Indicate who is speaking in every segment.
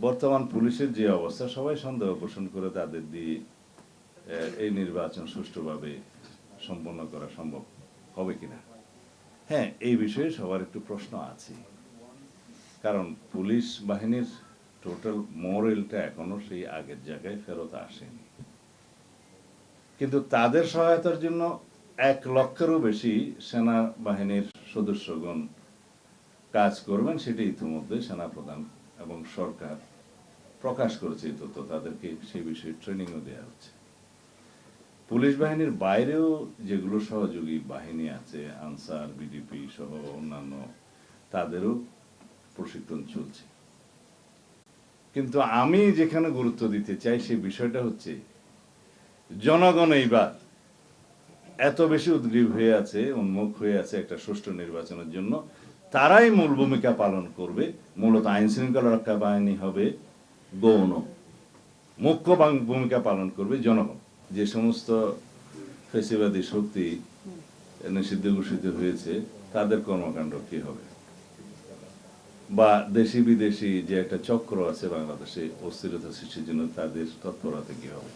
Speaker 1: বর্তমান পুলিশের যে অবস্থা, সবাই সন্দেহ পোষণ করে তাদের দিয়ে এই নির্বাচন সুষ্ঠুভাবে সম্পন্ন করা সম্ভব হবে কিনা। হ্যাঁ, এই বিষয়ে সবার একটু প্রশ্ন আছে, কারণ পুলিশ বাহিনীর টোটাল মোরালটা এখনো সেই আগের জায়গায় ফেরত আসেনি। কিন্তু তাদের সহায়তার জন্য 1 লক্ষেরও বেশি সেনাবাহিনীর সদস্যগণ কাজ করবেন, সেটি ইতিমধ্যে সেনাপ্রধান এবং সরকার প্রকাশ করেছে। তো তাদেরকে সেই বিষয়ে ট্রেনিংও দেওয়া হচ্ছে। পুলিশ বাহিনীর বাইরেও যেগুলো সহযোগী বাহিনী আছে, আনসার, বিডিপি সহ অন্যান্য, তাদেরও প্রশিক্ষণ চলছে। কিন্তু আমি যেখানে গুরুত্ব দিতে চাই সেই বিষয়টা হচ্ছে, জনগণ এইবার এত বেশি উদ্গ্রীব হয়ে আছে, উন্মুখ হয়ে আছে একটা সুষ্ঠু নির্বাচনের জন্য। তারাই মূল ভূমিকা পালন করবে। মূলত আইন শৃঙ্খলা রক্ষা বাহিনী হবে গৌণ, মুখ্য ভূমিকা পালন করবে জনগণ। যে সমস্ত ফেসিবাদী শক্তি নিষিদ্ধ ঘোষিত হয়েছে, তাদের কর্মকাণ্ড কি হবে, বা দেশি বিদেশি যে একটা চক্র আছে বাংলাদেশে অস্থিরতা সৃষ্টির জন্য, তাদের তৎপরতা কি হবে।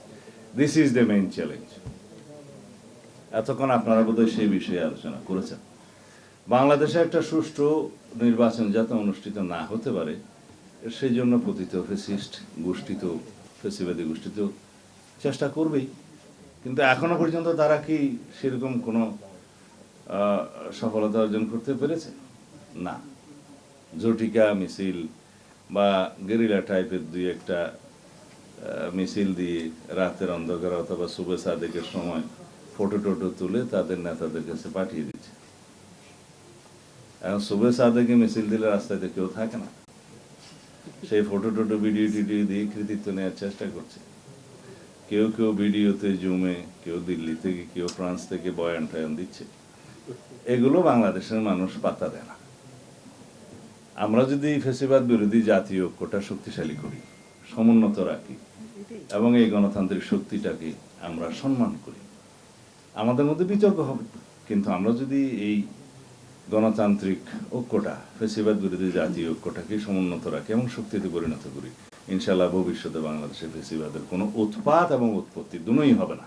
Speaker 1: This is the main challenge. এতক্ষণ আপনারা বোধহয় সেই বিষয়ে আলোচনা করেছেন। বাংলাদেশে একটা সুষ্ঠু নির্বাচন যাতে অনুষ্ঠিত না হতে পারে, সেই জন্য পতিত ফ্যাসিস্ট গোষ্ঠী তো, ফ্যাসিবাদী গোষ্ঠী তো চেষ্টা করবেই। কিন্তু এখনো পর্যন্ত তারা কি সেরকম কোনো সফলতা অর্জন করতে পেরেছে? না। ঝটিকা মিছিল বা গেরিলা টাইপের 2-1টা মিছিল দিয়ে রাতের অন্ধকার অথবা শুভে সাদেকের সময় ফটো টোটো তুলে তাদের নেতাদের কাছে পাঠিয়ে দিচ্ছে। এখন শুভে সাদেকে মিছিল দিলে রাস্তায় কেউ থাকে না, সেই ফটো টোটো ভিডিও টিডিও দিয়ে কৃতিত্ব নেওয়ার চেষ্টা করছে। কেউ কেউ ভিডিওতে জুমে, কেউ দিল্লি থেকে, কেউ ফ্রান্স থেকে বয়ান টয়ান দিচ্ছে। এগুলো বাংলাদেশের মানুষ পাত্তা দেয় না। আমরা যদি ফ্যাসিবাদ বিরোধী জাতীয় ঐক্যটা শক্তিশালী করি, সমুন্নত রাখি এবং এই গণতান্ত্রিক শক্তিটাকে আমরা সম্মান করি, আমাদের মধ্যে বিতর্ক হবে। কিন্তু আমরা যদি এই গণতান্ত্রিক ঐক্যটা, ফ্যাসিবাদ বিরোধী জাতীয় ঐক্যটাকে সমুন্নত রাখি এবং শক্তিতে পরিণত করি, ইনশাআল্লাহ ভবিষ্যতে বাংলাদেশে ফ্যাসিবাদের কোনো উৎপাত এবং উৎপত্তি দুটোই হবে না।